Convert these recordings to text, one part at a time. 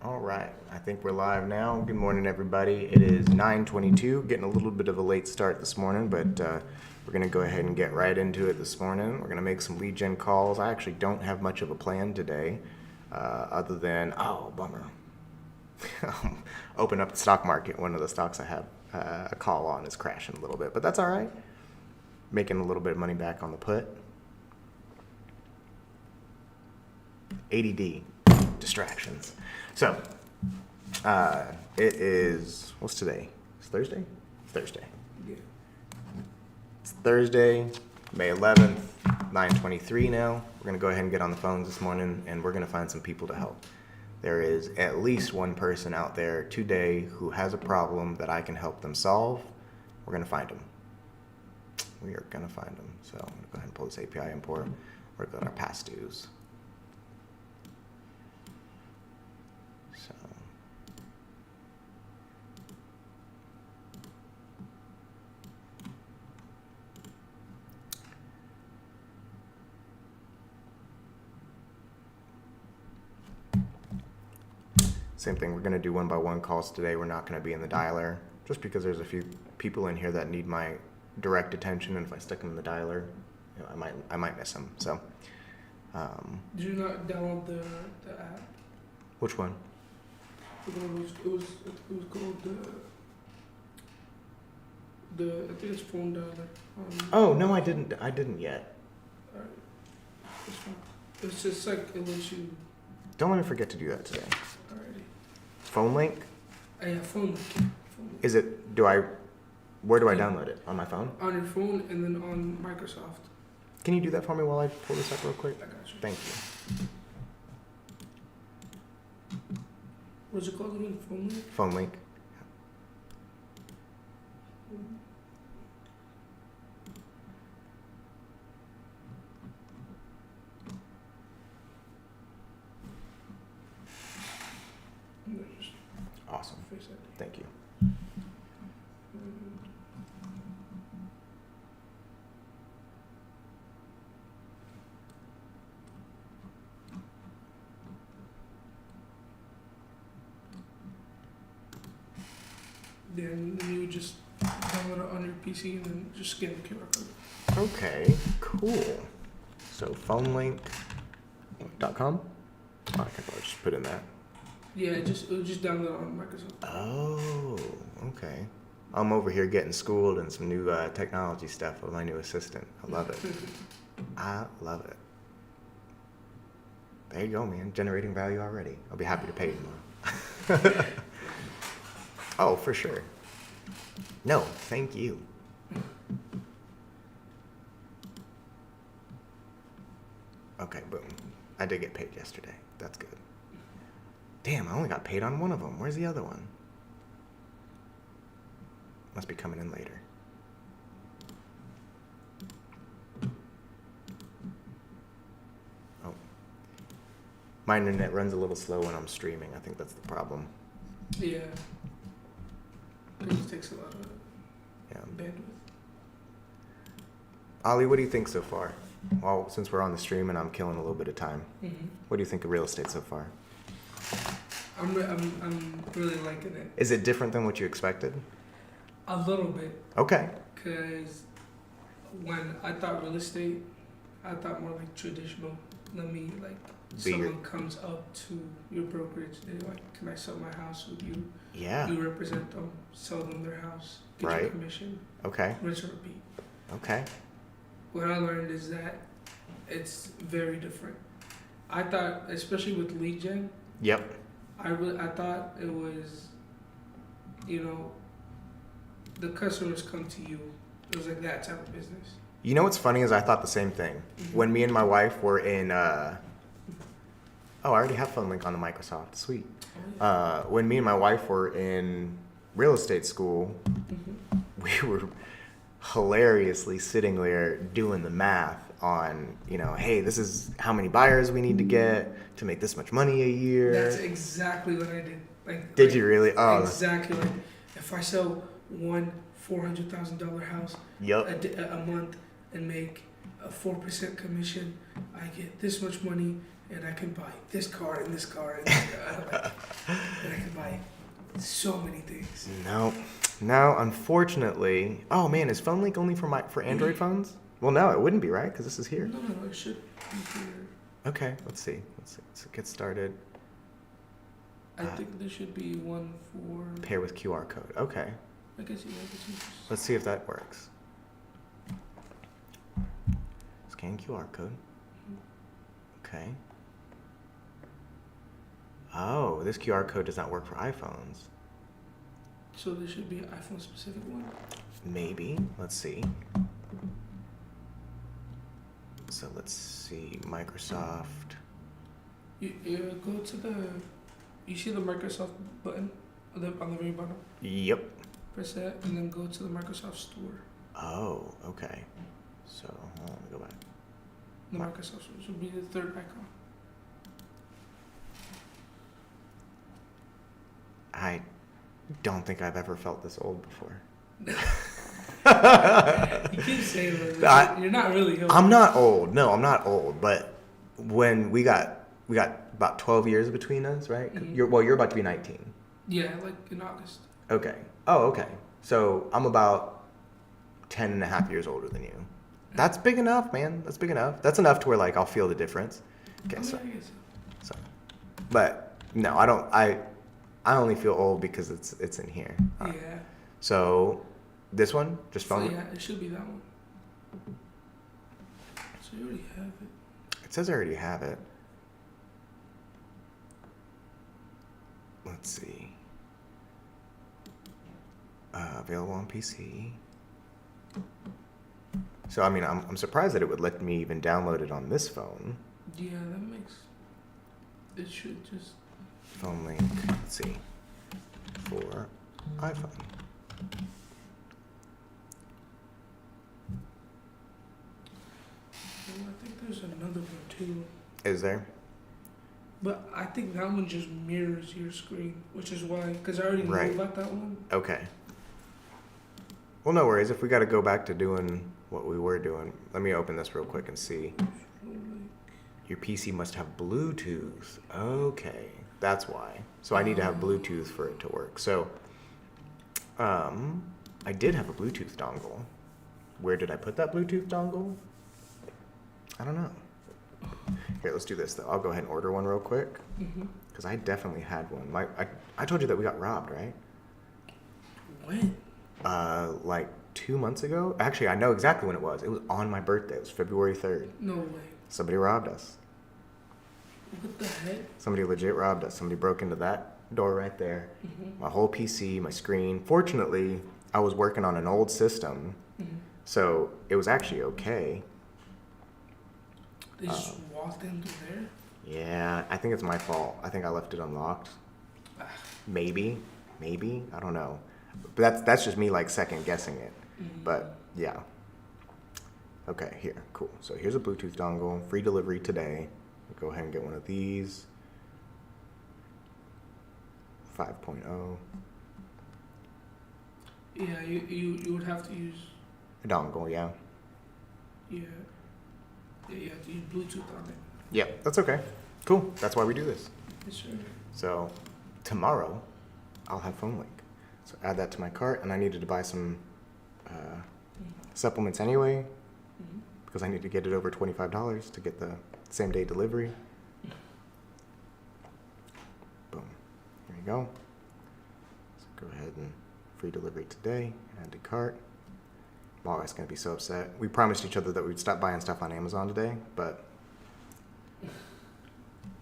All right, I think we're live now. Good morning, everybody. It is 9:22, getting a little bit of a late start this morning, but we're going to go ahead and get right into it this morning. We're going to make some lead gen calls. I actually don't have much of a plan today, other than, bummer. Open up the stock market. One of the stocks I have a call on is crashing a little bit, but that's all right. Making a little bit of money back on the put. ADD, distractions. So, it is, what's today? It's Thursday? Thursday. Yeah. It's Thursday, May 11th, 9:23 now. We're going to go ahead and get on the phones this morning, and we're going to find some people to help. There is at least one person out there today who has a problem that I can help them solve. We're going to find them. We are going to find them. So I'm going to go ahead and pull this API import. We're going to our past dues. So same thing, we're going to do one-by-one calls today. We're not going to be in the dialer, just because there's a few people in here that need my direct attention, and if I stick them in the dialer, you know, I might miss them. So, Did you not download the app? which one? It was called the I think it's phone dialer. Oh no, I didn't yet. Alright, it's fine. It's just like it lets you. Don't let me forget to do that today. Alrighty. Phone link? Yeah, phone link. Is it? Where do I download it? On my phone? On your phone and then on Microsoft. Can you do that for me while I pull this up real quick? I got you. Thank you. What's it called again? Phone link. Phone link. No, just Awesome. Face ID. Thank you. Then you just download it on your PC and then just scan the QR code. Okay, cool. So phonelink.com? Oh, I can probably just put in that. Yeah, it will just download it on Microsoft. Oh, okay. I'm over here getting schooled in some new technology stuff with my new assistant. I love it. I love it. There you go, man. Generating value already. I'll be happy to pay you tomorrow. Oh, for sure. No, thank you. Okay, boom. I did get paid yesterday. That's good. Damn, I only got paid on one of them. Where's the other one? Must be coming in later. Oh. My internet runs a little slow when I'm streaming. I think that's the problem. Yeah. It just takes a lot of Yeah. bandwidth. Ollie, what do you think so far? Well, since we're on the stream and I'm killing a little bit of time, Mm-hmm. what do you think of real estate so far? I'm really liking it. Is it different than what you expected? A little bit, Okay. because when I thought real estate, I thought more like traditional. Let me like Be your- someone comes up to your brokerage. They're like, "Can I sell my house with you?" Yeah. You represent them, sell them their house, get your Right. commission, Okay. rinse and repeat. Okay. What I learned is that it's very different. I thought, especially with lead gen, Yep. I thought it was, the customers come to you. It was like that type of business. You know what's funny is I thought the same thing. When me and my wife were in, I already have PhoneLink on the Microsoft. Sweet. When me and my wife were in real estate school, we were hilariously sitting there doing the math on, hey, this is how many buyers we need to get to make this much money a year. That's exactly what I did. Did you really? Oh, exactly. Like if I sell one $400,000 house yep. a month and make a 4% commission. I get this much money, and I can buy this car and this car and this car. And I can buy so many things. No, unfortunately. Oh man, is PhoneLink only for Android phones? Well, no, it wouldn't be, right? Because this is here. No, it should be here. Okay, let's see. Let's get started. I think there should be one for. Pair with QR code. Okay, I guess you have to. let's see if that works. Scan QR code. Okay. Oh, this QR code does not work for iPhones. So there should be an iPhone specific one. Maybe. Let's see. So let's see. Microsoft. You go to the. You see the Microsoft button on the very bottom. Yep. Press that and then go to the Microsoft Store. Oh, okay. So let me go back. The Microsoft Store should be the third icon. I don't think I've ever felt this old before. You keep saying that. You're not really old. I'm not old. No, I'm not old. But when we got about 12 years between us, right? Mhm. You're about to be 19. Yeah, like in August. Okay. Oh, okay. So I'm about 10 and a half years older than you. That's big enough, man. That's big enough. That's enough to where like I'll feel the difference. Okay, I so guess so. but no, I don't. I only feel old because it's in here. Yeah. So this one, just So phone. yeah, it should be that one. So you already have it. It says I already have it. Let's see. Available on PC. So I mean, I'm surprised that it would let me even download it on this phone. Yeah, that makes. It should just. Phone link. Let's see. For iPhone. Oh, I think there's another one too. Is there? But I think that one just mirrors your screen, which is why, because I already know Right. about that one. Okay. Well, no worries. If we got to go back to doing what we were doing, let me open this real quick and see. Your PC must have Bluetooth. Okay, that's why. So I need to have Bluetooth for it to work. So, I did have a Bluetooth dongle. Where did I put that Bluetooth dongle? I don't know. Here, let's do this though. I'll go ahead and order one real quick Mm-hmm. because I definitely had one. I told you that we got robbed, right? When? Like 2 months ago. Actually, I know exactly when it was. It was on my birthday. It was February 3rd. No way. Somebody robbed us. What the heck? Somebody legit robbed us. Somebody broke into that door right there. Mm-hmm. My whole PC, my screen. Fortunately, I was working on an old system, Mm-hmm. so it was actually okay. They just walked in through there? Yeah, I think it's my fault. I think I left it unlocked. Maybe. I don't know. But that's just me like second guessing it. Mm-hmm. But yeah. Okay, here, cool. So here's a Bluetooth dongle, free delivery today. Go ahead and get one of these. 5.0. Yeah, you would have to use. A dongle, yeah. Yeah. Yeah, you have to use Bluetooth on it. Yeah, that's okay. Cool. That's why we do this. Yes, sir. So tomorrow, I'll have PhoneLink. So add that to my cart, and I needed to buy some supplements anyway, Mm-hmm. because I need to get it over $25 to get the same day delivery. Boom. There you go. So go ahead and free delivery today. Add to cart. My wife's gonna be so upset. We promised each other that we'd stop buying stuff on Amazon today, but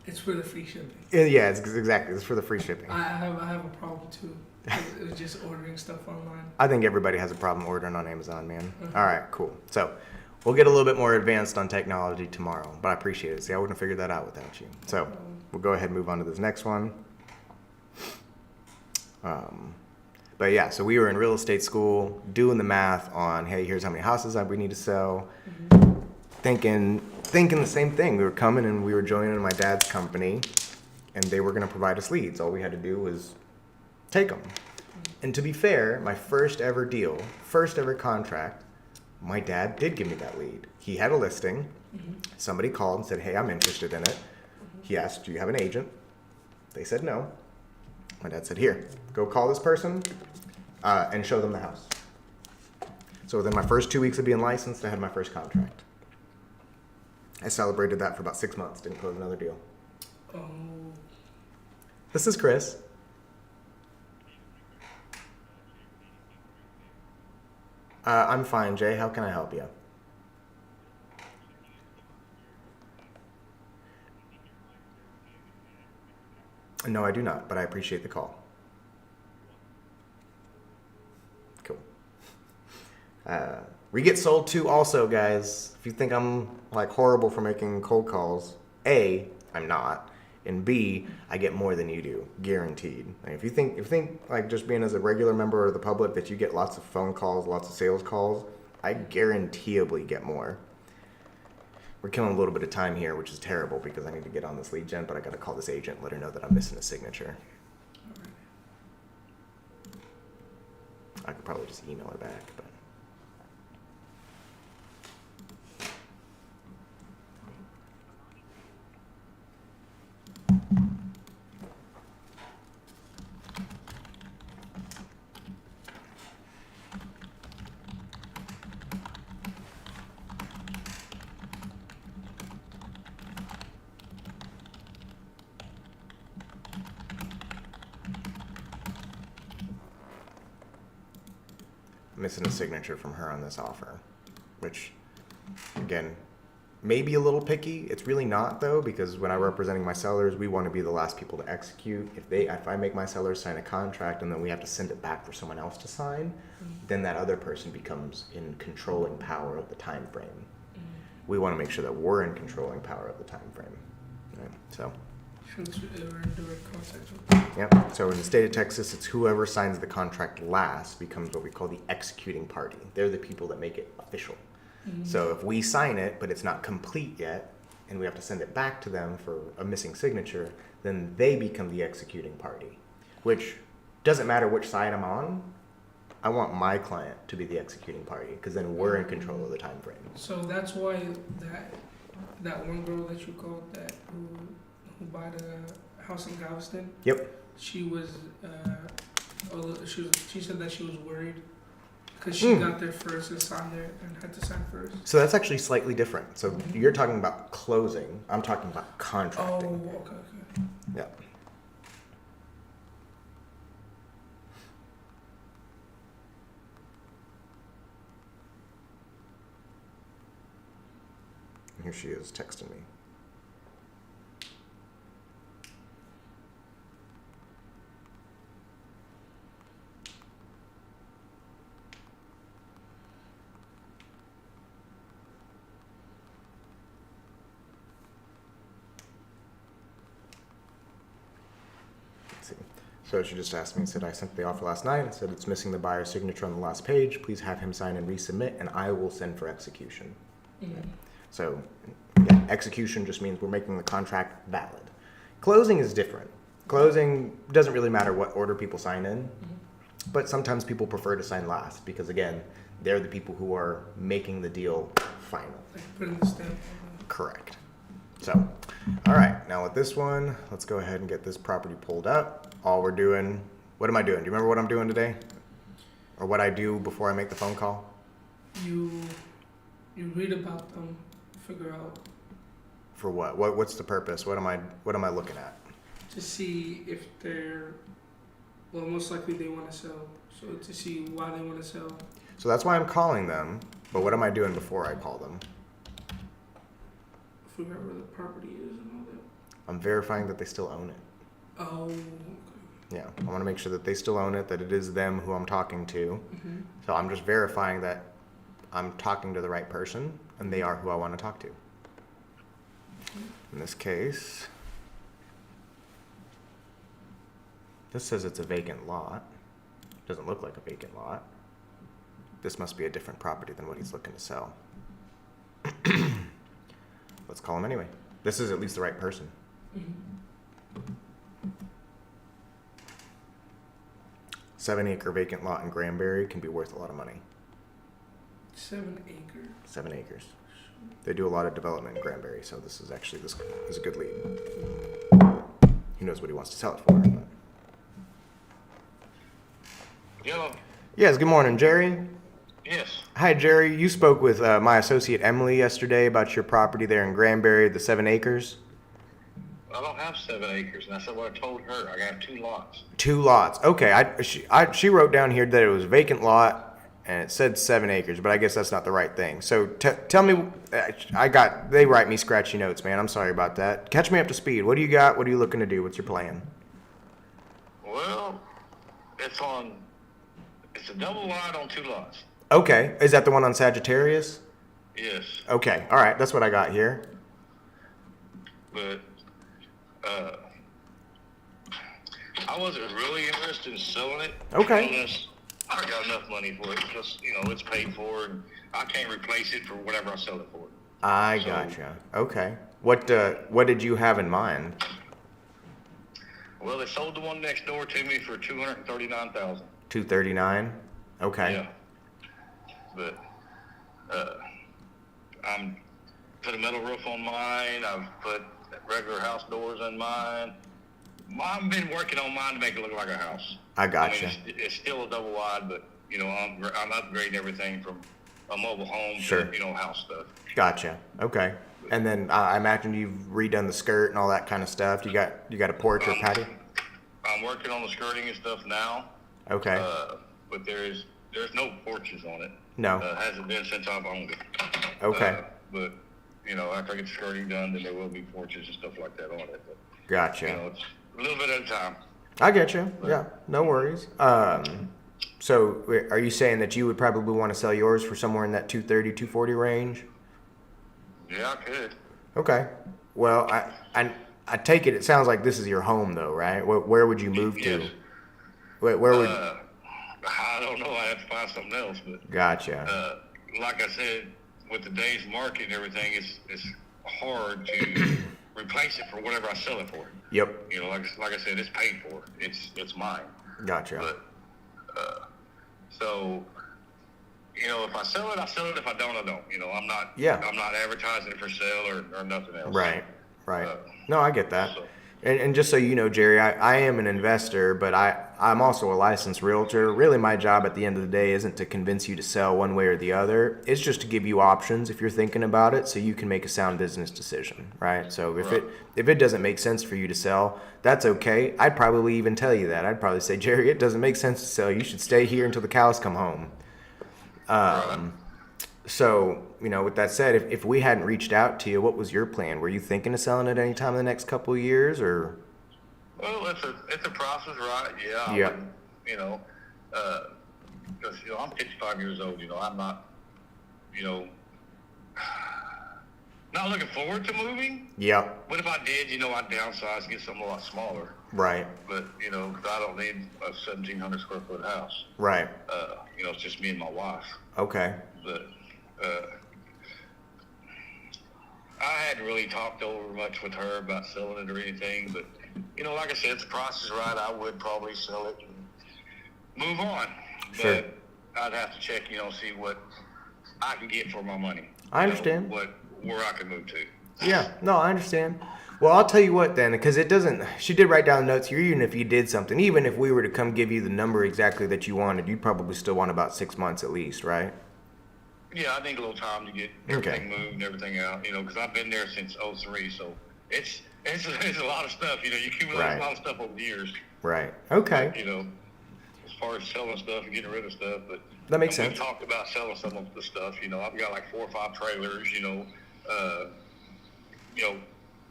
It's for the free shipping. yeah, it's exactly. It's for the free shipping. I have a problem too. It was just ordering stuff online. I think everybody has a problem ordering on Amazon, man. Mhm. All right, cool. So we'll get a little bit more advanced on technology tomorrow, but I appreciate it. See, I wouldn't have figured that out without you. So we'll go ahead and move on to this next one. But yeah, so we were in real estate school doing the math on, hey, here's how many houses we need to sell. Mm-hmm. Thinking the same thing. We were coming and we were joining my dad's company, and they were going to provide us leads. All we had to do was take them. And to be fair, my first ever deal, first ever contract, My dad did give me that lead. He had a listing. Somebody called and said, hey, I'm interested in it. He asked, do you have an agent? They said no. My dad said, here, go call this person and show them the house. So within my first 2 weeks of being licensed, I had my first contract. I celebrated that for about 6 months, didn't close another deal. Oh, This is Chris. I'm fine, Jay. How can I help you? No, I do not, but I appreciate the call. Cool. We get sold to also, guys. If you think I'm like horrible for making cold calls, A, I'm not, and B, I get more than you do, guaranteed. Like, if you think like just being as a regular member of the public that you get lots of phone calls, lots of sales calls, I guaranteeably get more. We're killing a little bit of time here, which is terrible because I need to get on this lead gen, but I got to call this agent and let her know that I'm missing a signature. I could probably just email her back, but. Missing a signature from her on this offer, which, again, may be a little picky. It's really not, though, because when I'm representing my sellers, we want to be the last people to execute. If I make my sellers sign a contract and then we have to send it back for someone else to sign, then that other person becomes in controlling power of the time frame. We want to make sure that we're in controlling power of the time frame. Right? So. Yep. So in the state of Texas, it's whoever signs the contract last becomes what we call the executing party. They're the people that make it official. So if we sign it, but it's not complete yet, and we have to send it back to them for a missing signature, then they become the executing party, which doesn't matter which side I'm on. I want my client to be the executing party because then we're in control of the time frame. so that's why that one girl that you called that who bought a house in Galveston. Yep. She said that she was worried because she got there first and signed there and had to sign first. So that's actually slightly different. So you're talking about closing. I'm talking about Oh, contracting. okay. Yep. Here she is texting me. Let's see. So she just asked me, said, I sent the offer last night. I said, it's missing the buyer's signature on the last page. Please have him sign and resubmit, and I will send for execution. So, yeah, execution just means we're making the contract valid. Closing is different. Closing doesn't really matter what order people sign in, but sometimes people prefer to sign last because, again, they're the people who are making the deal final. Like putting the stamp on Correct. So, all right, now with this one, let's go ahead and get this property pulled up. All we're doing, what am I doing? Do you remember what I'm doing today? Or what I do before I make the phone call? You read about them, figure out For what? What's the purpose? What am I looking at? to see if they're, well, most likely they want to sell. So to see why they want to sell. So that's why I'm calling them, but what am I doing before I call them? Figure out where the property is and all that. I'm verifying that they still own it. Oh, okay. Yeah, I want to make sure that they still own it, that it is them who I'm talking to. So I'm just verifying that I'm talking to the right person and they are who I want to talk to. In this case, this says it's a vacant lot. Doesn't look like a vacant lot. This must be a different property than what he's looking to sell. Let's call him anyway. This is at least the right person. 7-acre vacant lot in Granbury can be worth a lot of money. 7 acre. 7 acres. They do a lot of development in Granbury, so this is a good lead. He knows what he wants to sell it for. But. Hello. Yes, good morning, Jerry. Yes. Hi, Jerry. You spoke with my associate Emily yesterday about your property there in Granbury, the 7 acres. I don't have 7 acres, and I said what I told her. I got 2 lots. 2 lots. Okay. She wrote down here that it was a vacant lot, and it said 7 acres, but I guess that's not the right thing. So tell me, they write me scratchy notes, man. I'm sorry about that. Catch me up to speed. What do you got? What are you looking to do? What's your plan? Well, it's a double wide on 2 lots. Okay. Is that the one on Sagittarius? Yes. Okay. All right. That's what I got here. But I wasn't really interested in selling it. Okay. Unless I got enough money for it because, it's paid for and I can't replace it for whatever I sell it for. I gotcha. Okay. What did you have in mind? Well, they sold the one next door to me for $239,000. 239. Okay. Yeah. But I'm put a metal roof on mine. I've put regular house doors in mine. I've been working on mine to make it look like a house. I gotcha. I mean, it's still a double wide, but I'm upgrading everything from a mobile home Sure. to house stuff. Gotcha. Okay. And then I imagine you've redone the skirt and all that kind of stuff. You got a porch or patio? I'm working on the skirting and stuff now. Okay. But there's no porches on it. No. Hasn't been since I've owned it. Okay. But after I get the skirting done, then there will be porches and stuff like that on it. But, Gotcha. it's a little bit at a time. I get you. Yeah. No worries. So are you saying that you would probably want to sell yours for somewhere in that 230, 240 range? Yeah, I could. Okay. Well, I take it. It sounds like this is your home, though, right? Where would you move to? Yes. Where would? I don't know. I have to find something else. But Gotcha. like I said, with today's market and everything, it's hard to replace it for whatever I sell it for. Yep. Like I said, it's paid for. It's mine. Gotcha. But so if I sell it, I sell it. If I don't, I don't. I'm not. Yeah. I'm not advertising it for sale or nothing else. Right. No, I get that. So, And just so you know, Jerry, I am an investor, but I'm also a licensed realtor. Really, my job at the end of the day isn't to convince you to sell one way or the other. It's just to give you options if you're thinking about it so you can make a sound business decision, right? So if it doesn't make sense for you to sell, that's okay. I'd probably even tell you that. I'd probably say, Jerry, it doesn't make sense to sell. You should stay here until the cows come home. So, with that said, if we hadn't reached out to you, what was your plan? Were you thinking of selling it any time in the next couple of years, or? well, it's a process, right? Yeah. Yeah. Because I'm 55 years old. I'm not, not looking forward to moving. Yeah. But if I did, I'd downsize and get something a lot smaller. Right. But because I don't need a 1,700 square foot house. Right. It's just me and my wife. Okay. But I hadn't really talked over much with her about selling it or anything. But like I said, if the price is right, I would probably sell it and move on. Sure. But I'd have to check, see what I can get for my money. I understand. Where I can move to. Yeah. No, I understand. Well, I'll tell you what then, because she did write down notes here, even if you did something, even if we were to come give you the number exactly that you wanted, you'd probably still want about 6 months at least, right? Yeah, I need a little time to get everything moved and everything out, because I've been there since '03, so it's a lot of stuff, you accumulate a lot of stuff over the years. Right. Okay. As far as selling stuff and getting rid of stuff, but that makes sense. We talked about selling some of the stuff, I've got like 4 or 5 trailers,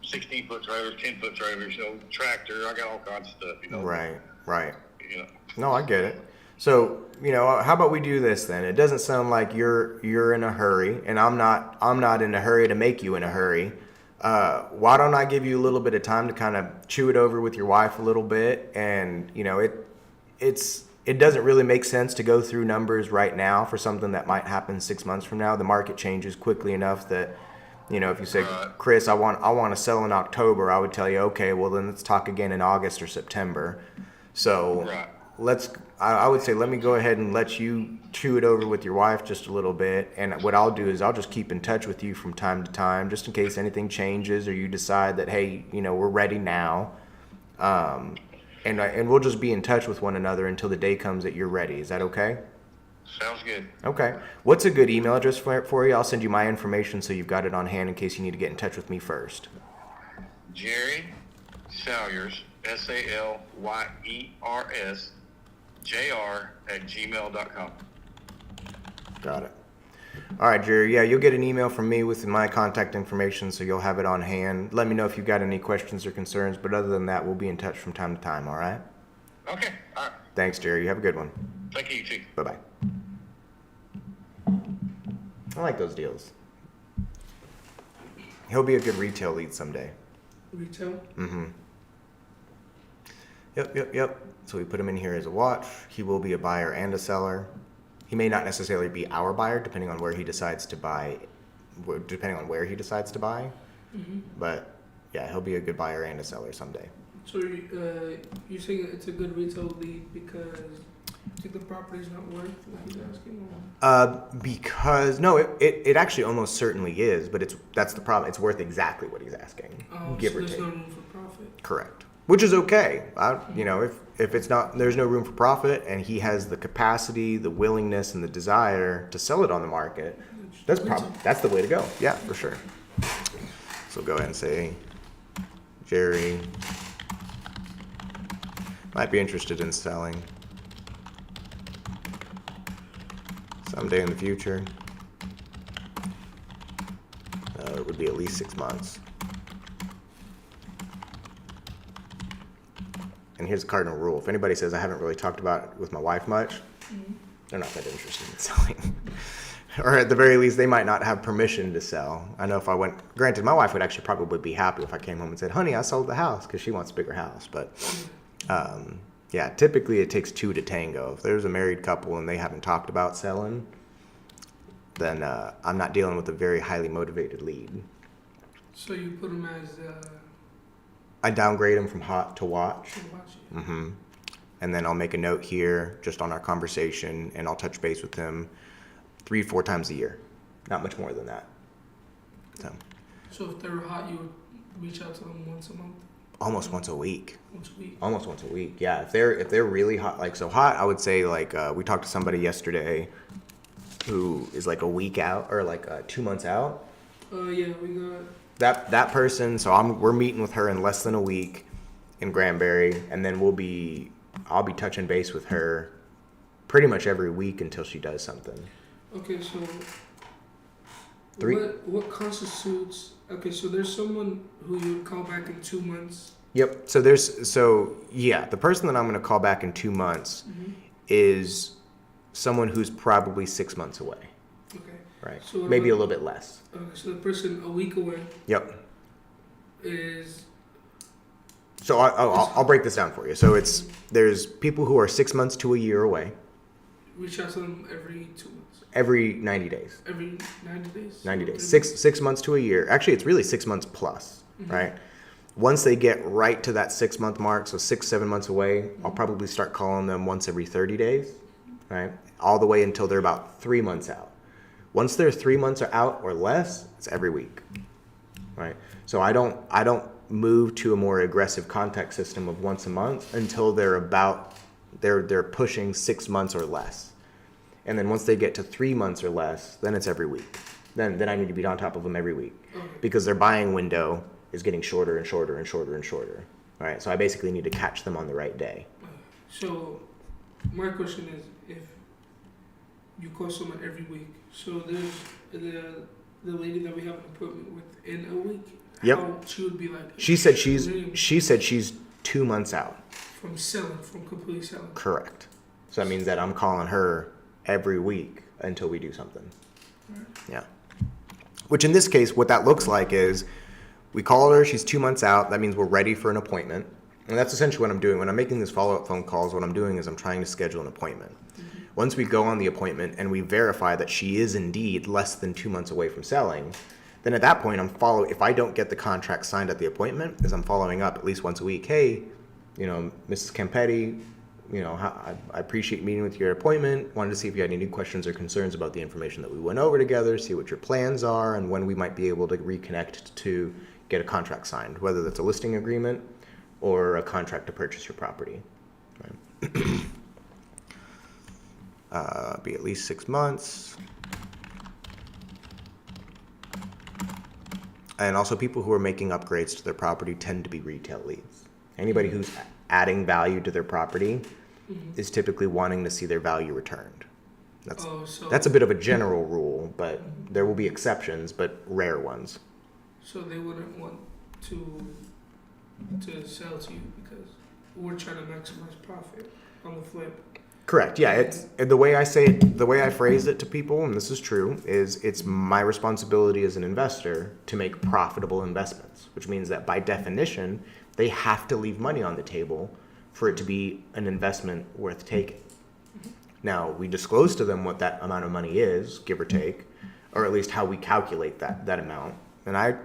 16-foot trailers, 10-foot trailers, tractor, I got all kinds of stuff, Right. No, I get it. So, how about we do this then? It doesn't sound like you're in a hurry, and I'm not in a hurry to make you in a hurry. Why don't I give you a little bit of time to kind of chew it over with your wife a little bit? And, it doesn't really make sense to go through numbers right now for something that might happen 6 months from now. The market changes quickly enough that, if you say, Chris, I want to sell in October, I would tell you, okay, well then let's talk again in August or September. So I would say let me go ahead and let you chew it over with your wife just a little bit. And what I'll do is I'll just keep in touch with you from time to time, just in case anything changes or you decide that, hey, we're ready now. And we'll just be in touch with one another until the day comes that you're ready. Is that okay? Sounds good. Okay. What's a good email address for you? I'll send you my information so you've got it on hand in case you need to get in touch with me first. Jerry Salyers, SALYERS, JR@gmail.com. Got it. All right, Jerry. Yeah, you'll get an email from me with my contact information, so you'll have it on hand. Let me know if you've got any questions or concerns, but other than that, we'll be in touch from time to time, all right? Okay. All right. Thanks, Jerry. You have a good one. Thank you, you too. Bye-bye. I like those deals. He'll be a good retail lead someday. Retail? Mm-hmm. Yep. So we put him in here as a watch. He will be a buyer and a seller. He may not necessarily be our buyer, depending on where he decides to buy. Mm-hmm. But yeah, he'll be a good buyer and a seller someday. So you saying it's a good retail lead because you think the property's not worth what he's asking? Because no, it actually almost certainly is, but that's the problem. It's worth exactly what he's asking, give so or there's take. no room for profit. Correct. Which is okay. If it's not, there's no room for profit, and he has the capacity, the willingness, and the desire to sell it on the market, that's the way to go. Yeah, for sure. So go ahead and say, Jerry might be interested in selling someday in the future. It would be at least 6 months. And here's a cardinal rule. If anybody says I haven't really talked about it with my wife much, they're not that interested in selling. Or at the very least, they might not have permission to sell. I know if I went, granted, my wife would actually probably be happy if I came home and said, honey, I sold the house, because she wants a bigger house. But yeah, typically it takes two to tango. If there's a married couple and they haven't talked about selling, then I'm not dealing with a very highly motivated lead. So you put him as I downgrade them from hot to watch. watching. Mm-hmm. And then I'll make a note here just on our conversation, and I'll touch base with him 3-4 times a year. Not much more than that. So if they were hot, you would reach out to them once a month? Almost once a week. Once a week? Almost once a week, yeah. If they're really hot, like so hot, I would say we talked to somebody yesterday who is like a week out or like 2 months out. Yeah, we got... That person, so we're meeting with her in less than a week in Granbury, and then I'll be touching base with her pretty much every week until she does something. Okay, so Three. What constitutes? Okay, so there's someone who you would call back in 2 months. Yep. So the person that I'm going to call back in 2 months is someone who's probably 6 months away. Okay. Right. So Maybe a little bit less. Okay, so the person a week away Yep. is... So I'll break this down for you. So there's people who are 6 months to a year away. Reach out to them every 2 months. Every 90 days. Every 90 days. 90 days. Six months to a year. Actually, it's really 6 months plus, right? Once they get right to that 6 month mark, so 6-7 months away, I'll probably start calling them once every 30 days, right? All the way until they're about 3 months out. Once they're 3 months out or less, it's every week, right? So I don't move to a more aggressive contact system of once a month until they're pushing 6 months or less. And then once they get to 3 months or less, then it's every week. Then I need to be on top of them every week because their buying window is getting shorter and shorter and shorter and shorter. All right, so I basically need to catch them on the right day. So my question is, if you call someone every week, so there's the lady that we have an appointment with in a week. Yep. How she would be like. She said she's 2 months out. From completely selling. Correct. So that means that I'm calling her every week until we do something. Right. Yeah. Which in this case, what that looks like is we called her, she's 2 months out. That means we're ready for an appointment. And that's essentially what I'm doing. When I'm making these follow-up phone calls, what I'm doing is I'm trying to schedule an appointment. Once we go on the appointment and we verify that she is indeed less than 2 months away from selling, then at that point, if I don't get the contract signed at the appointment, I'm following up at least once a week. Hey, Mrs. Campetti, I appreciate meeting with your appointment. Wanted to see if you had any questions or concerns about the information that we went over together, see what your plans are, and when we might be able to reconnect to get a contract signed, whether that's a listing agreement or a contract to purchase your property. Right? Be at least 6 months. And also, people who are making upgrades to their property tend to be retail leads. Anybody who's adding value to their property is typically wanting to see their value returned. That's a bit of a general rule, but there will be exceptions, but rare ones. So they wouldn't want to sell to you because we're trying to maximize profit on the flip. Correct. Yeah, it's the way I say it, the way I phrase it to people, and this is true, is it's my responsibility as an investor to make profitable investments, which means that by definition, they have to leave money on the table for it to be an investment worth taking. Now, we disclose to them what that amount of money is, give or take, or at least how we calculate that amount. And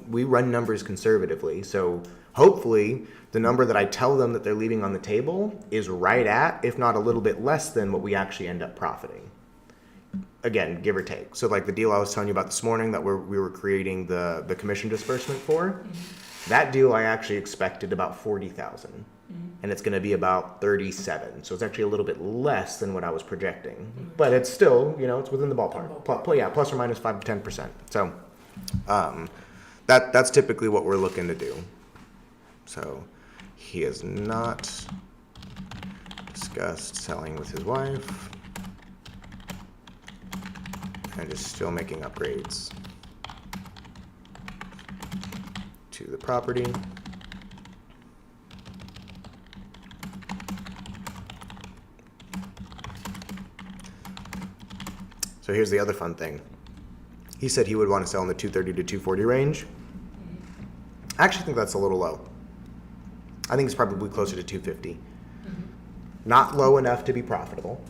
we run numbers conservatively, so hopefully the number that I tell them that they're leaving on the table is right at, if not a little bit less than, what we actually end up profiting. Again, give or take. So like the deal I was telling you about this morning that we were creating the commission disbursement for, that deal I actually expected about 40,000, and it's going to be about 37. So it's actually a little bit less than what I was projecting, but it's still, it's within the ballpark. Plus or minus 5 to 10%. So that's typically what we're looking to do. So he has not discussed selling with his wife and is still making upgrades to the property. So here's the other fun thing. He said he would want to sell in the 230 to 240 range. I actually think that's a little low. I think it's probably closer to 250. Not low enough to be profitable,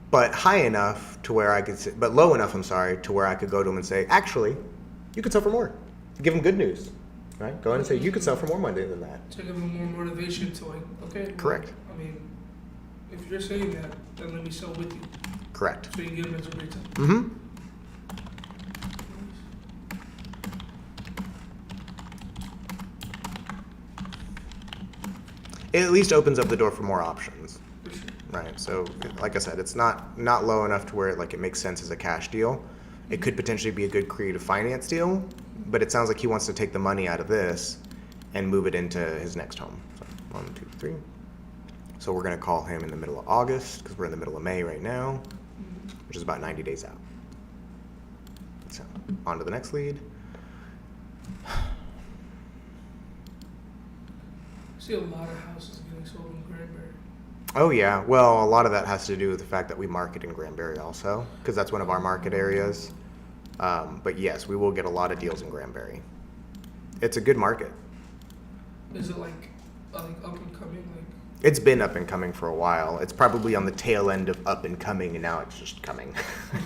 but high enough to where but low enough, to where I could go to him and say, actually, you could sell for more. Give him good news, right? Go ahead and say, you could sell for more money than that. To give him more motivation to okay. Correct. Well, if you're saying that, then let me sell with you. Correct. So you can get him as a retail. Mm-hmm. It at least opens up the door for more options, right? So, like I said, it's not low enough to where it makes sense as a cash deal. It could potentially be a good creative finance deal, but it sounds like he wants to take the money out of this and move it into his next home. So 1, 2, 3. So we're gonna call him in the middle of August because we're in the middle of May right now, which is about 90 days out. So on to the next lead. I see a lot of houses getting sold in Granbury. Oh yeah, well, a lot of that has to do with the fact that we market in Granbury also, because that's one of our market areas. But yes, we will get a lot of deals in Granbury. It's a good market. Is it like up and coming? It's been up and coming for a while. It's probably on the tail end of up and coming, and now it's just coming.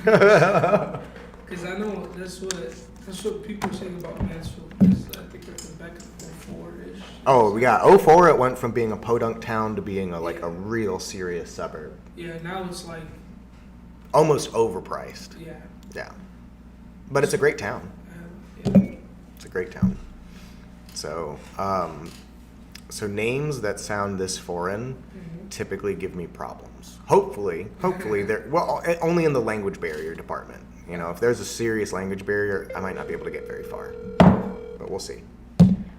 Because I know that's what people are saying about Mansfield. Because I think they're back in 04-ish. Oh yeah, 04 it went from being a podunk town to being a real serious suburb. Yeah, now it's like almost overpriced. Yeah. Yeah, but it's a great town. Yeah. It's a great town. So, so names that sound this foreign typically give me problems. Hopefully they're only in the language barrier department. If there's a serious language barrier, I might not be able to get very far, but we'll see.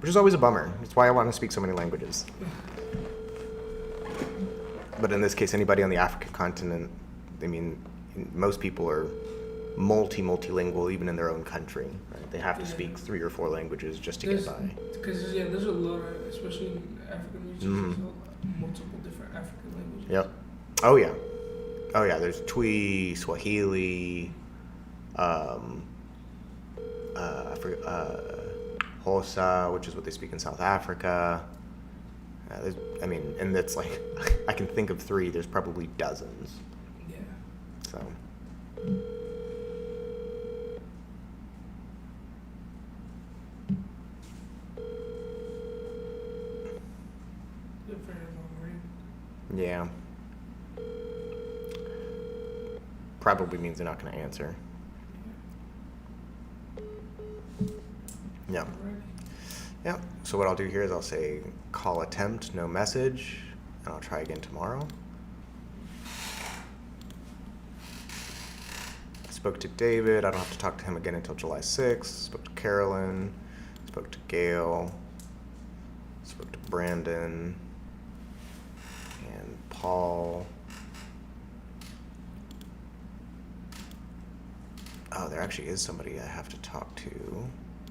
Which is always a bummer. That's why I want to speak so many languages. But in this case, anybody on the African continent, most people are multilingual, even in their own country. Right? They have to speak 3 or 4 languages just to get by. Because there's a lot of, especially in African regions, there's multiple different African languages. Yep. Oh yeah. There's Twi, Swahili, Xhosa, which is what they speak in South Africa. And that's like, I can think of 3. There's probably dozens. Yeah. So. They're very long range. Yeah. Probably means they're not going to answer. Yeah. Alrighty. Yeah. So what I'll do here is I'll say call attempt, no message, and I'll try again tomorrow. I spoke to David. I don't have to talk to him again until July 6th. Spoke to Carolyn. Spoke to Gail. Spoke to Brandon. And Paul. Oh, there actually is somebody I have to talk to.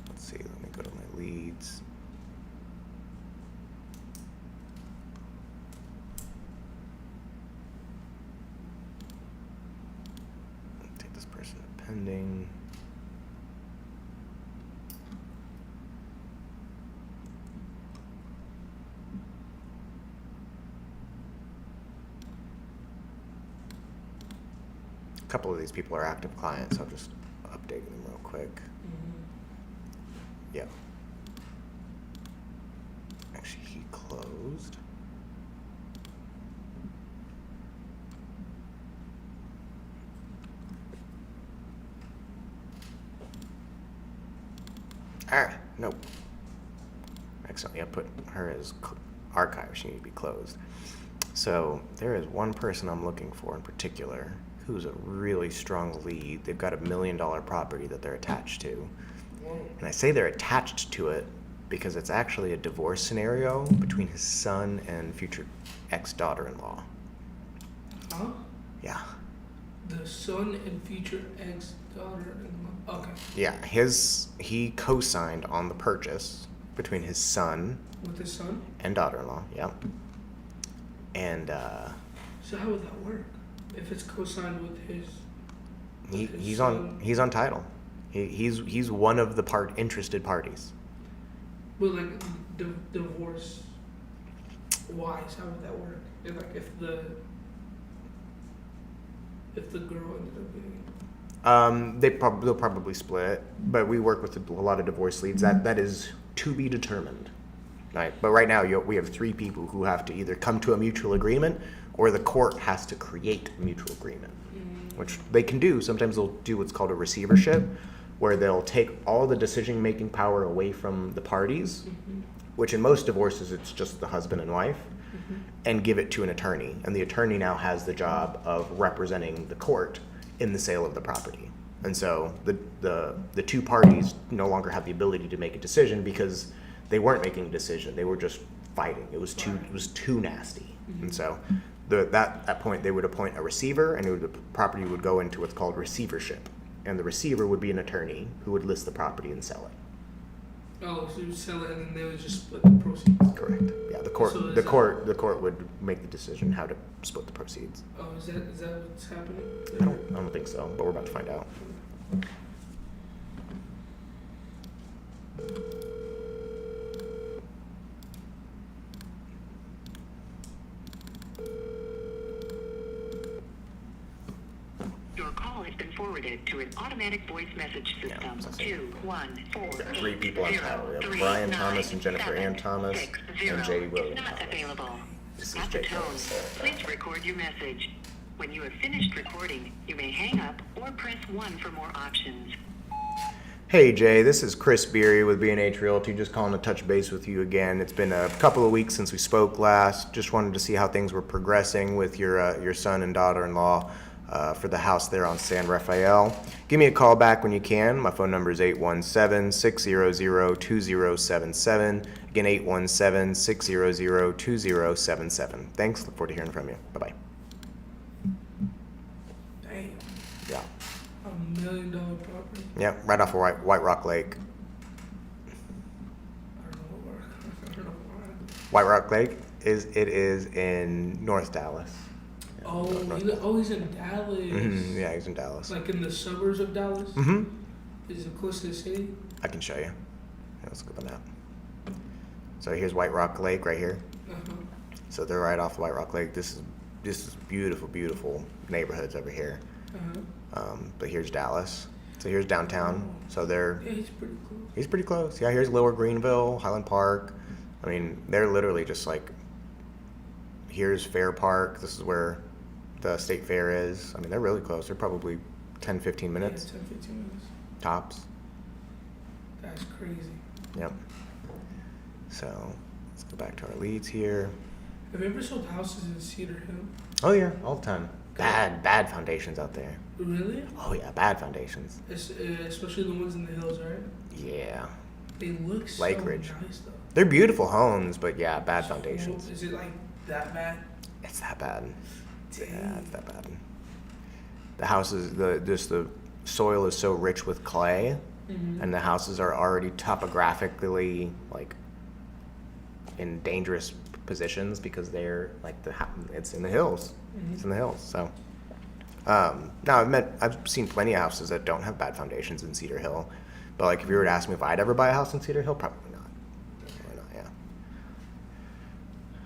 Let's see, let me go to my leads. Take this person to pending. A couple of these people are active clients, so I'm just updating them real quick. Yeah. Actually, he closed. Alright, nope. Excellent. Yeah, put her as archive. She needs to be closed. So there is one person I'm looking for in particular who's a really strong lead. They've got $1 million property that they're attached to. And I say they're attached to it because it's actually a divorce scenario between his son and future ex-daughter-in-law. Huh? Yeah. The son and future ex-daughter-in-law. Okay. Yeah, he co-signed on the purchase between his son With his son? and daughter-in-law. Yeah. And So how would that work? If it's co-signed with his... he's on title. He's one of the interested parties. But like divorce wise, how would that work? Like if the girl ended up being... They'll probably split, but we work with a lot of divorce leads. That is to be determined. Right? But right now we have 3 people who have to either come to a mutual agreement or the court has to create a mutual agreement, which they can do. Sometimes they'll do what's called a receivership, where they'll take all the decision-making power away from the parties, which in most divorces it's just the husband and wife, and give it to an attorney. And the attorney now has the job of representing the court in the sale of the property. And so the 2 parties no longer have the ability to make a decision because they weren't making a decision. They were just fighting. It was too nasty. And so at that point they would appoint a receiver, and the property would go into what's called receivership. And the receiver would be an attorney who would list the property and sell it. Oh, so you would sell it and then they would just split the proceeds. Correct. Yeah, the court So is the court would make the decision how to split the proceeds. Oh, is that what's happening? I don't think so, but we're about to find out. Your call has been forwarded to an automatic voice message Yeah, system. that's it. 214. 3 people on title. We have Brian Thomas and Jennifer Ann Thomas and Jay William Not Thomas. available. This is At Jay the tone, Thomas. please record your message. When you have finished recording, you may hang up or press 1 for more options. Hey Jay, this is Chris Beery with B&H Realty. Just calling to touch base with you again. It's been a couple of weeks since we spoke last. Just wanted to see how things were progressing with your son and daughter-in-law for the house there on San Rafael. Give me a call back when you can. My phone number is 817-600-2077. Again, 817-600-2077. Thanks. Look forward to hearing from you. Bye-bye. Damn. Yeah. $1 million property. Yeah, right off of White Rock Lake. I don't know where. I don't know where. White Rock Lake is in North Dallas. Yeah, Oh, he's in Dallas. Yeah, he's in Dallas. Like in the suburbs of Dallas? Mm-hmm. Is it close to the city? I can show you. Yeah, let's look at the map. So here's White Rock Lake right here. Uh-huh. So they're right off White Rock Lake. This is beautiful, beautiful neighborhoods over here. Uh-huh. But here's Dallas. So here's downtown. So Yeah, he's pretty close. he's pretty close. Yeah, here's Lower Greenville, Highland Park. I mean, they're literally just like here's Fair Park. This is where the state fair is. I mean, they're really close. They're probably 10, 15 Yeah, minutes 10, 15 minutes. tops. That's crazy. Yep. So let's go back to our leads here. Have you ever sold houses in Cedar Hill? Oh yeah, all the time. Bad foundations out there. Really? Oh yeah, bad foundations. Especially the ones in the hills, right? Yeah. They look so Lake Ridge. nice though. They're beautiful homes, but yeah, bad So, foundations. is it like that bad? It's that bad. Yeah, Dang. it's that bad. The houses, the soil is so rich with clay, Mhm. and the houses are already topographically like in dangerous positions because they're like it's in the hills. It's in the hills. So now I've seen plenty of houses that don't have bad foundations in Cedar Hill, but like if you were to ask me if I'd ever buy a house in Cedar Hill, probably not. Probably not.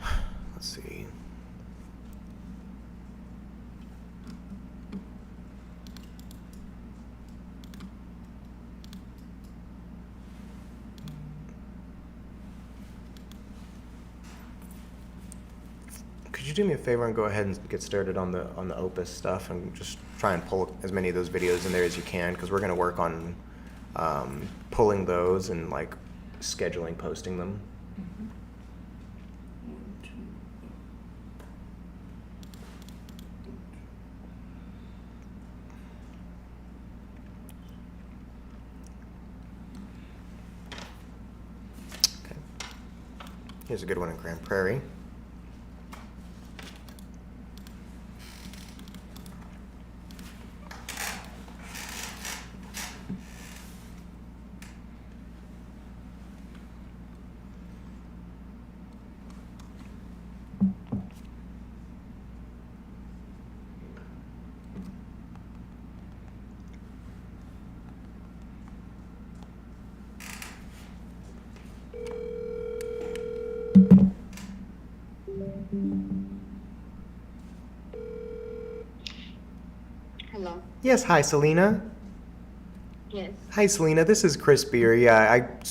Yeah. Let's see. Could you do me a favor and go ahead and get started on the Opus stuff and just try and pull as many of those videos in there as you can, because we're going to work on pulling those and like scheduling posting them. One, two. Okay. Here's a good one in Grand Prairie. Hello. Yes, hi Selena. Yes. Hi Selena, this is Chris Beer.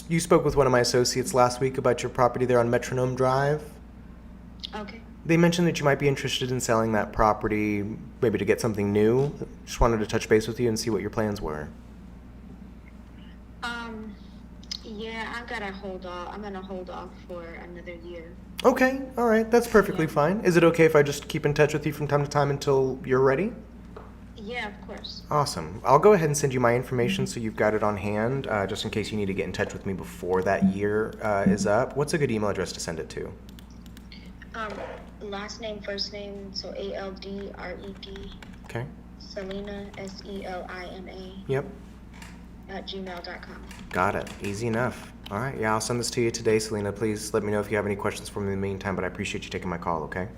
You spoke with one of my associates last week about your property there on Metronome Drive. Okay. They mentioned that you might be interested in selling that property, maybe to get something new. Just wanted to touch base with you and see what your plans were. Yeah, I'm gonna hold off for another year. Okay, all right, that's perfectly Yeah. fine. Is it okay if I just keep in touch with you from time to time until you're ready? Yeah, of course. Awesome. I'll go ahead and send you my information so you've got it on hand, just in case you need to get in touch with me before that year is up. What's a good email address to send it to? Last name, first name, so ALDRED, Okay. Selena, SELINA, Yep. @gmail.com. Got it. Easy enough. All right. Yeah, I'll send this to you today, Selena. Please let me know if you have any questions for me in the meantime, but I appreciate you taking my call, okay?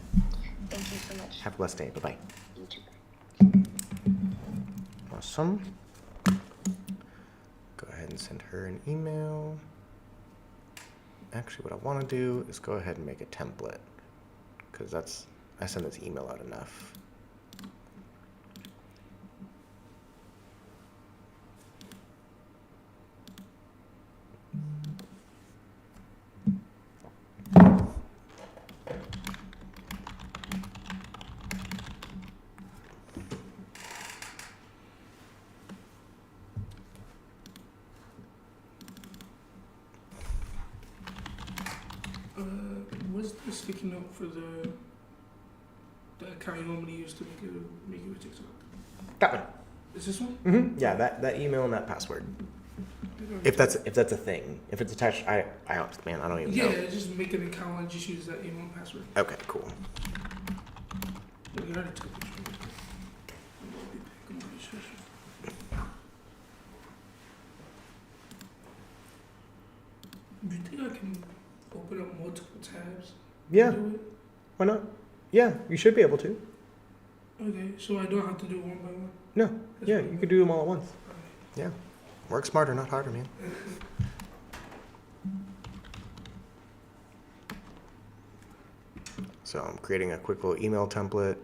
Thank you so much. Have a blessed day. Bye-bye. You too. Awesome. Go ahead and send her an email. Actually, what I want to do is go ahead and make a template, because I send this email out enough. What's the sticky note for the account you want me to use to make you a TikTok? That one. Is this one? Mm-hmm. Yeah, that email and that password. If that's a thing. If it's attached, I don't even Yeah, know. just make an account and just use that email and password. Okay, cool. Yeah, you already took a picture of it. I'm gonna be back on my session. Do you think I can open up multiple tabs? Yeah, Do it? why not? Yeah, you should be able to. Okay, so I don't have to do it one by one. No, That's yeah, fine. you could do them all at once. Yeah, work smarter, not harder, man. So I'm creating a quick little email template.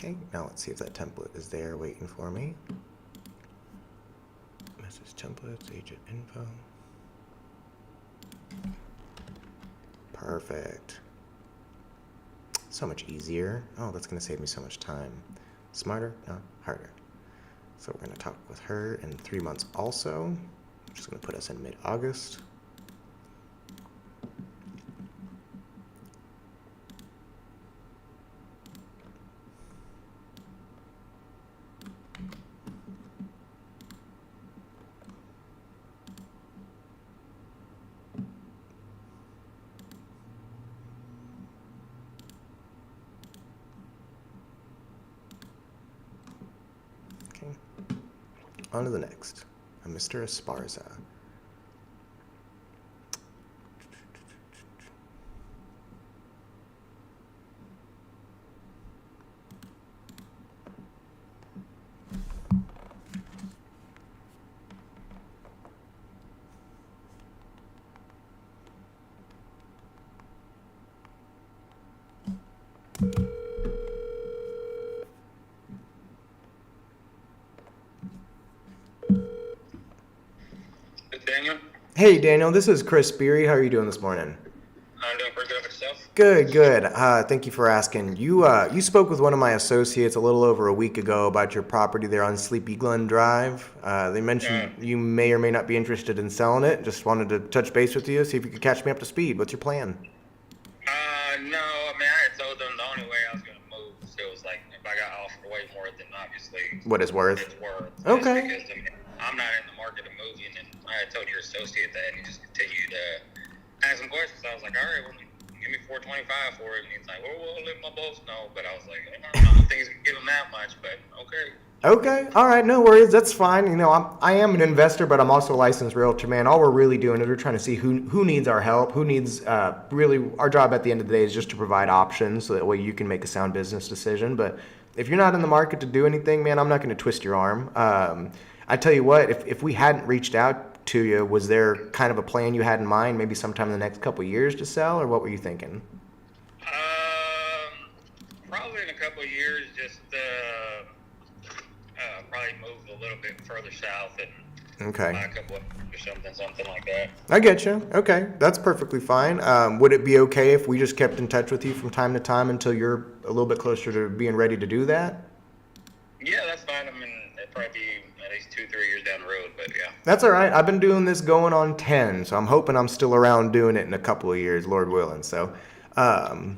Okay, now let's see if that template is there waiting for me. Message templates, agent info. Perfect. So much easier. Oh, that's going to save me so much time. Smarter? No, harder. So we're going to talk with her in 3 months also. I'm just going to put us in mid-August. Okay. On to the next. Mr. Esparza. Daniel, Hey, Daniel, this is Chris Beery. How are you doing this morning? I'm doing pretty good with yourself. Good, good. Thank you for asking. You spoke with one of my associates a little over a week ago about your property there on Sleepy Glen Drive. They mentioned you may or may not be interested in selling it. Just wanted to touch base with you, see if you could catch me up to speed. What's your plan? No, I mean, I had told them the only way I was going to move still was like if I got offered way more than obviously What it's worth? it's worth. Okay. Just because I mean, I'm not in the market of moving, and I had told your associate that, and he just continued to ask some questions. I was like, all right, well, give me $425 for it, and he's like, well, we'll let my boss know. But I was like, I don't think he's gonna give him that much, but okay. Okay, all right, no worries, that's fine. You know, I am an investor, but I'm also a licensed realtor, man. All we're really doing is we're trying to see who needs our help, who needs, really, our job at the end of the day is just to provide options so that way you can make a sound business decision. But if you're not in the market to do anything, man, I'm not going to twist your arm. I tell you what, if we hadn't reached out to you, was there kind of a plan you had in mind, maybe sometime in the next couple of years to sell, or what were you thinking? Probably in a couple of years, just probably move a little bit further south and Okay. buy a couple of or something like that. I get you. Okay, that's perfectly fine. Would it be okay if we just kept in touch with you from time to time until you're a little bit closer to being ready to do that? Yeah, that's fine. I mean, it'd probably be at least 2-3 years down the road, but yeah. That's all right. I've been doing this going on 10, so I'm hoping I'm still around doing it in a couple of years, Lord willing. So, I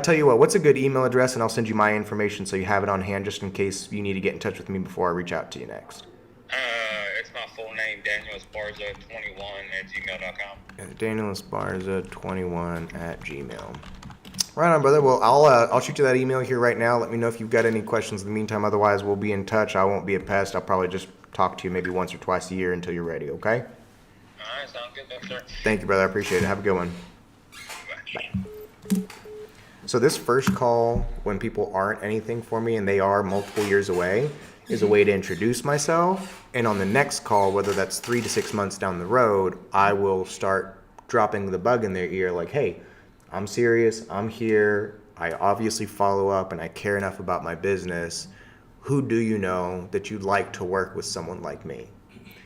tell you what, what's a good email address, and I'll send you my information so you have it on hand just in case you need to get in touch with me before I reach out to you next. It's my full name, Daniel Esparza21@gmail.com. Daniel Esparza21 at Gmail. Right on, brother. Well, I'll shoot you that email here right now. Let me know if you've got any questions in the meantime. Otherwise, we'll be in touch. I won't be a pest. I'll probably just talk to you maybe once or twice a year until you're ready, okay? All right, sounds good, though, sir. Thank you, brother. I appreciate it. Have a good one. Bye. So this first call, when people aren't anything for me and they are multiple years away, is a way to introduce myself. And on the next call, whether that's 3 to 6 months down the road, I will start dropping the bug in their ear like, hey, I'm serious, I'm here, I obviously follow up and I care enough about my business. Who do you know that you'd like to work with someone like me?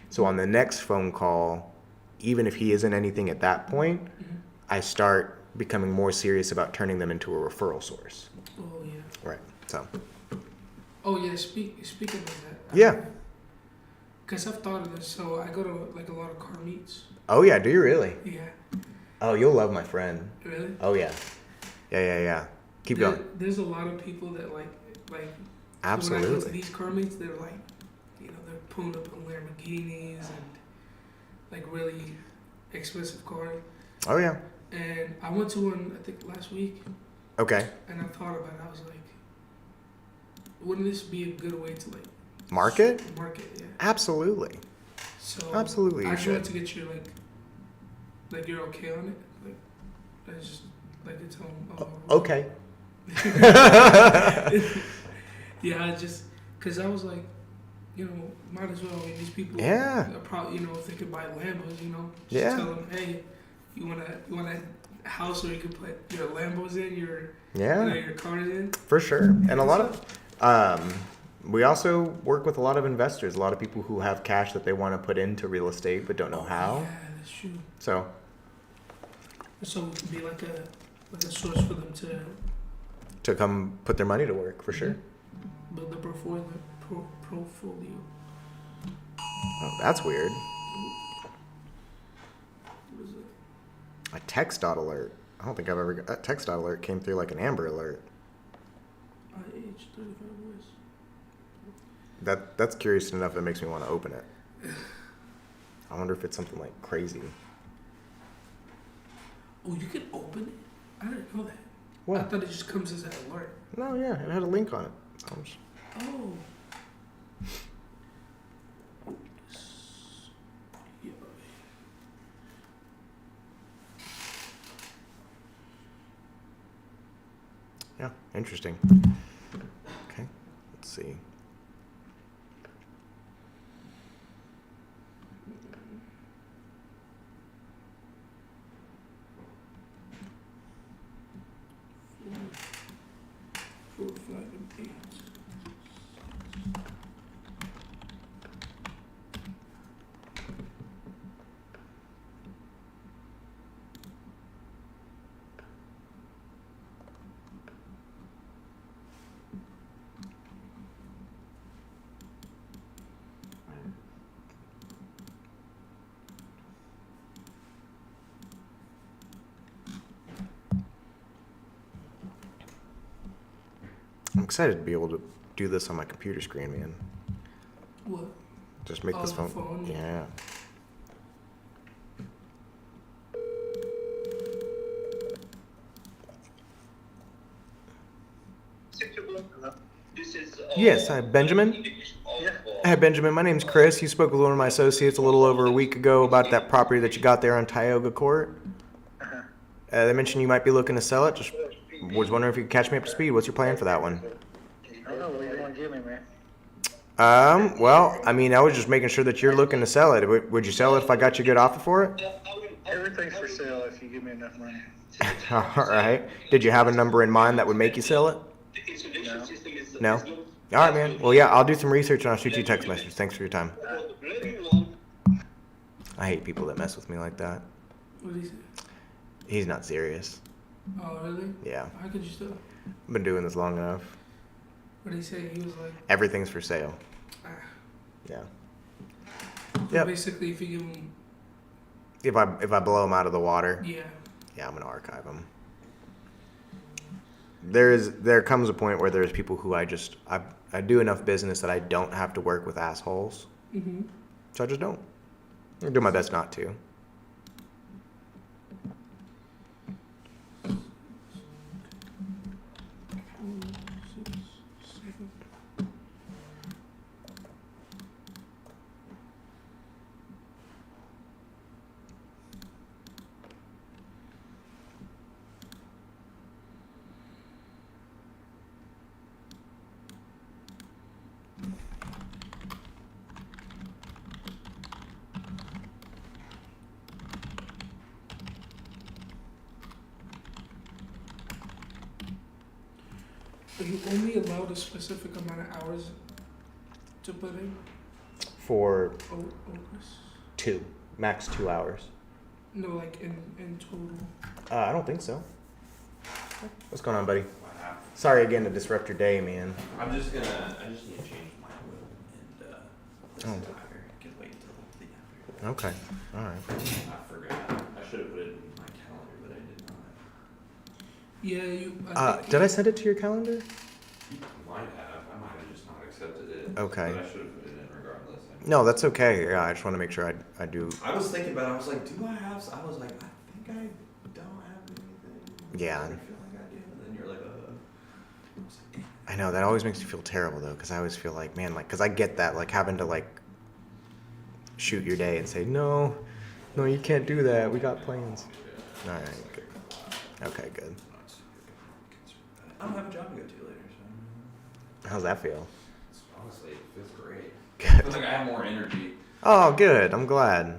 So on the next phone call, even if he isn't anything at that point, I start becoming more serious about turning them into a referral source. Oh yeah. Right. So, Oh yeah. Speaking of that. yeah. Because I've thought of this. So I go to like a lot of car meets. Oh, yeah. Do you really? Yeah. Oh, you'll love my friend. Really? Oh, yeah. Yeah. Keep going. There's a lot of people that like. When I go to Absolutely. these car meets, they're like, they're pulling up on Lamborghinis and like really expensive cars. Oh, yeah. And I went to one I think last week, Okay. and I thought about it. I was like, wouldn't this be a good way to like Market? market? Yeah. Absolutely. So Absolutely, you I just should. wanted to get your like you're okay on it. Like I just like to tell them. Okay. Yeah, I just because I was like, might as well. I mean, these people, Yeah. are probably, if they could buy Lambos, just Yeah. tell them, hey, you wanna house where you can put your Lambos in, your Yeah. your cars in. For sure. And a lot of, we also work with a lot of investors, a lot of people who have cash that they want to put into real estate but don't know how. Yeah, that's true. So, So it could be like a source for them to come put their money to work, for sure. build a portfolio. Oh, that's weird. What is it? A text dot alert. I don't think I've ever got a text dot alert came through like an Amber alert. IH 35 voice. That's curious enough. It makes me want to open it. I wonder if it's something like crazy. Oh, you can open it? I didn't know that. I What? thought it just comes as an alert. No, yeah, it had a link on it. Oh. Yeah. Yeah, interesting. Okay, let's see. Four, 5, and 8. I'm excited to be able to do this on my computer screen, man. What? Just make Oh, this the phone. phone? Yeah. Yes, hi, Benjamin. Hi, Benjamin. My name's Chris. You spoke with one of my associates a little over a week ago about that property that you got there on Tioga Court. They mentioned you might be looking to sell it. Just was wondering if you could catch me up to speed. What's your plan for that one? I don't know what you want to give me, man. Well, I mean, I was just making sure that you're looking to sell it. Would you sell it if I got you a good offer for it? Everything's for sale if you give me enough money. All right. Did you have a number in mind that would make you sell it? No. No? All right, man. Well, yeah, I'll do some research and I'll shoot you a text message. Thanks for your time. I hate people that mess with me like that. What did he say? He's not serious. Oh, really? Yeah. How could you still? I've been doing this long enough. What did he say? He was like, Everything's for sale. ah. Yeah. So Yep. basically, if you give him, If I blow them out of the water, yeah. yeah, I'm gonna archive them. There comes a point where there's people who I do enough business that I don't have to work with assholes. Mm-hmm. So I just don't. I do my best not to. Are you only allowed a specific amount of hours to put in? For Otis? 2, max 2 hours. No, like in total. I don't think so. What's going on, buddy? Sorry again to disrupt your day, man. I just need to change my oil and listen to Iver. I can wait until the after. Okay. All right. I forgot. I should have put it in my calendar, but I did not. Yeah, you. Did I send it to your calendar? You might have. I might have just not accepted it. Okay. But I should have put it in regardless. No, that's okay. Yeah, I just want to make sure I do. I was thinking about it. I was like, do I have? I was like, I think I don't have anything. Yeah. I feel like I do. And then you're like, I was like, damn. I know that always makes me feel terrible though, because I always feel like, man, like, because I get that, like having to like shoot your day and say, no, you can't do that. We got plans. All right. Good. Okay, good. I don't have a job to go to later, so How's that feel? honestly, it feels great. Good. Feels like I have more energy. Oh, good. I'm glad.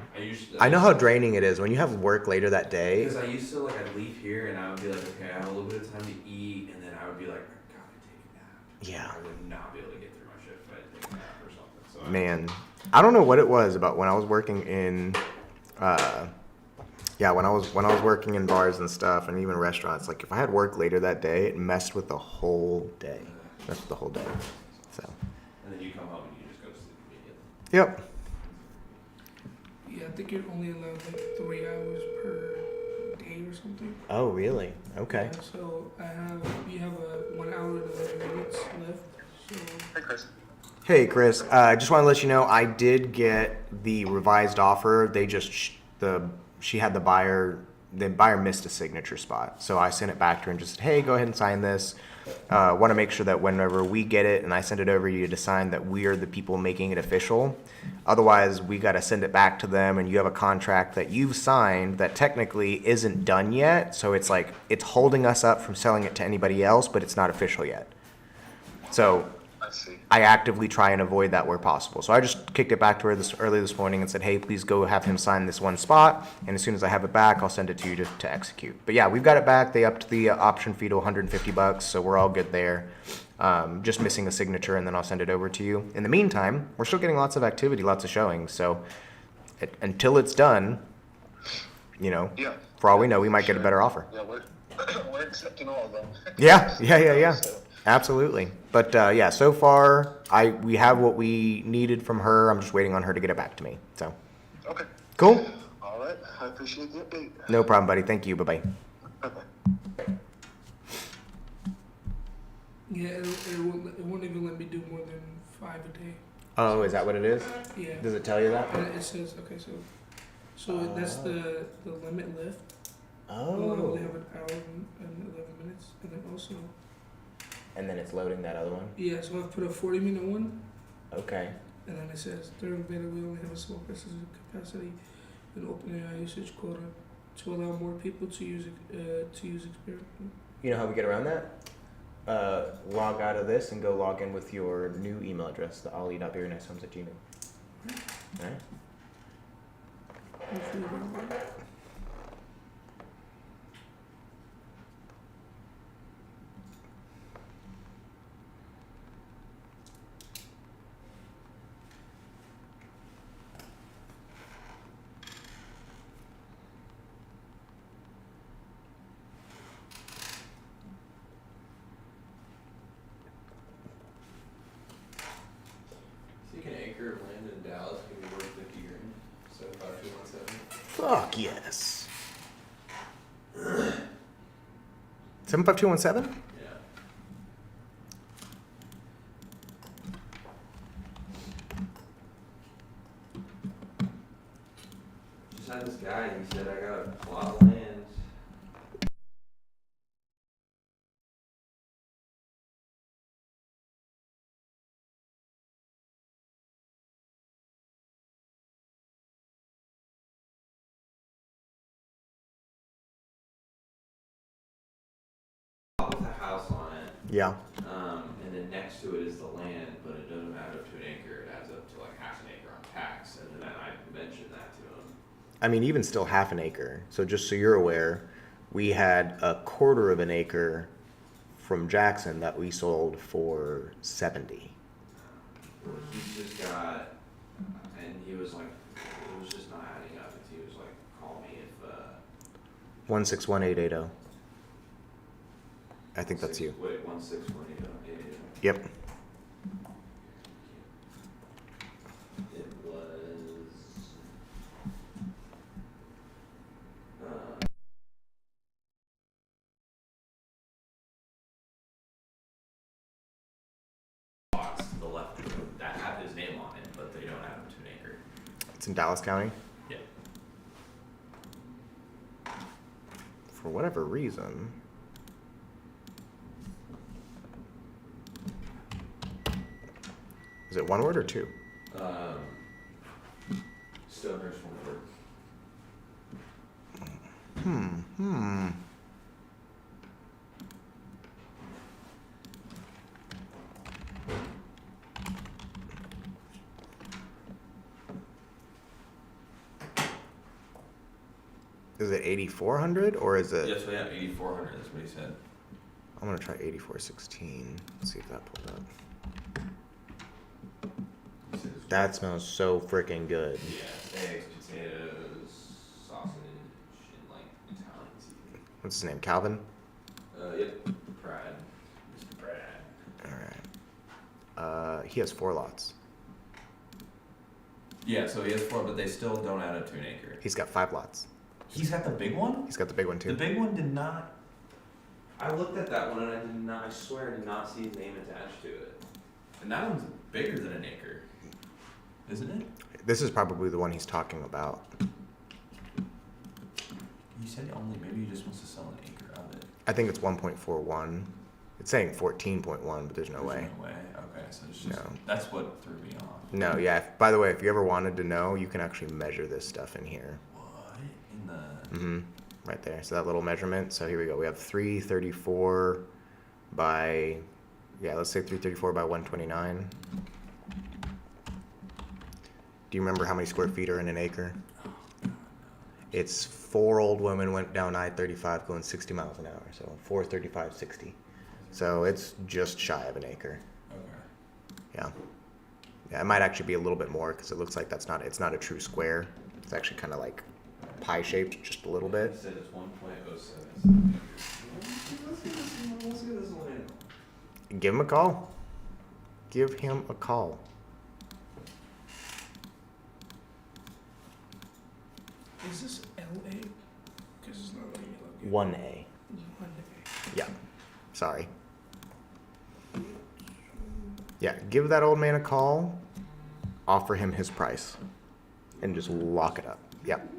I know how used to- draining it is when you have work later that day. Because I used to like I'd leave here and I would be like, okay, I have a little bit of time to eat, and then I would be like, I gotta take a nap. Yeah. I would not be able to get through my shift if I didn't take a nap or something. So Man, I don't know what it was about when I was working in, when I was working in bars and stuff, and even restaurants. Like if I had work later that day, it messed with the whole day. Messed with the whole day. So. and then you come home and you just go to sleep immediately. Yep. Yeah, I think you're only allowed like 3 hours per day or something. Oh, really? Okay. Yeah, so you have a 1 hour and 11 minutes left. So Hey, Chris. Hey, Chris. I just want to let you know I did get the revised offer. They just she had the buyer. The buyer missed a signature spot, so I sent it back to her and just said, "Hey, go ahead and sign this." Want to make sure that whenever we get it and I send it over, you to sign that we are the people making it official. Otherwise, we got to send it back to them, and you have a contract that you've signed that technically isn't done yet. So it's like it's holding us up from selling it to anybody else, but it's not official yet. So I see. I actively try and avoid that where possible. So I just kicked it back to her early this morning and said, hey, please go have him sign this one spot. And as soon as I have it back, I'll send it to you to execute. But yeah, we've got it back. They upped the option fee to $150, so we're all good there. Just missing a signature, and then I'll send it over to you. In the meantime, we're still getting lots of activity, lots of showings. So until it's done, Yeah. for all we know, we might get a better offer. Yeah, we're accepting all of them. Yeah. So, Absolutely. But yeah, so far we have what we needed from her. I'm just waiting on her to get it back to me. So okay. cool. All right. I appreciate the update. No problem, buddy. Thank you. Bye-bye. Bye-bye. yeah, it won't even let me do more than 5 a day. Oh, is that what it is? Yeah. Does it tell you that? And it says okay, so that's the limit lift. I'll Oh. only have an hour and 11 minutes, and then also And then it's loading that other one? yeah, so I've put a 40-minute one. Okay. And then it says, during beta, we only have a small percentage of capacity in OpenAI usage quota to allow more people to use experiment. You know how we get around that? Log out of this and go log in with your new email address, the ollie.beernicehomes@gmail. Alright? Hopefully that'll work. So you can anchor land in Dallas, can be worth $50 grand. So 5217. Fuck yes. 75217? Yeah. Just had this guy, he said, I got a plot of land. With a house on it. Yeah. And then next to it is the land, but it doesn't add up to an acre. It adds up to like half an acre on tax. And then I mentioned that to him. I mean, even still half an acre. So just so you're aware, we had a quarter of an acre from Jackson that we sold for 70. He just got, and he was like, it was just not adding up. And he was like, call me if, 161880. I think that's you. Wait, 1618. Yep. It was, lots to the left that have his name on it, but they don't add up to an acre. It's in Dallas County. Yeah. For whatever reason. Is it one word or two? Stonehurst one word. Is it 8,400 or is it? Yeah, so yeah, 8,400. That's what he said. I'm gonna try 8416. Let's see if that pulled up. He said it's- That smells so freaking good. Yeah, eggs, potatoes, sausage, and like Italian seafood. What's his name? Calvin? Yep. Brad. Mr. Brad. Alright. He has 4 lots. Yeah, so he has 4, but they still don't add up to an acre. He's got 5 lots. He's got the big one? He's got the big one The too. big one did not. I looked at that one and I did not. I swear I did not see his name attached to it. And that one's bigger than an acre, isn't it? This is probably the one he's talking about. You said only. Maybe he just wants to sell an acre of it. I think it's 1.41. It's saying 14.1, but there's no way. No way. Okay, so it's just No. that's what threw me off. No, yeah. By the way, if you ever wanted to know, you can actually measure this stuff in here. What in the? Mm-hmm. Right there. So that little measurement. So here we go. We have 334 by, yeah, let's say 334 by 129. Do you remember how many square feet are in an acre? It's 4 old women went down I-35 going 60 miles an hour. So 435, 60. So it's just shy of an acre. Okay. Yeah. Yeah, it might actually be a little bit more because it looks like it's not a true square. It's actually kind of like pie shaped just a little bit. It said it's 1.07. Let's get this land. Give him a call. Give him a call. Is this LA? Because it's not letting me look. 1A. One Yeah. Sorry. Yeah, give that old man a call. Offer him his price. And just lock it up. Yep.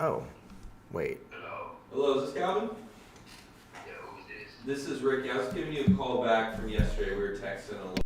Oh, wait. Hello, is this Calvin? Yeah, who's this? This is Ricky. I was giving you a call back from yesterday. We were texting a little.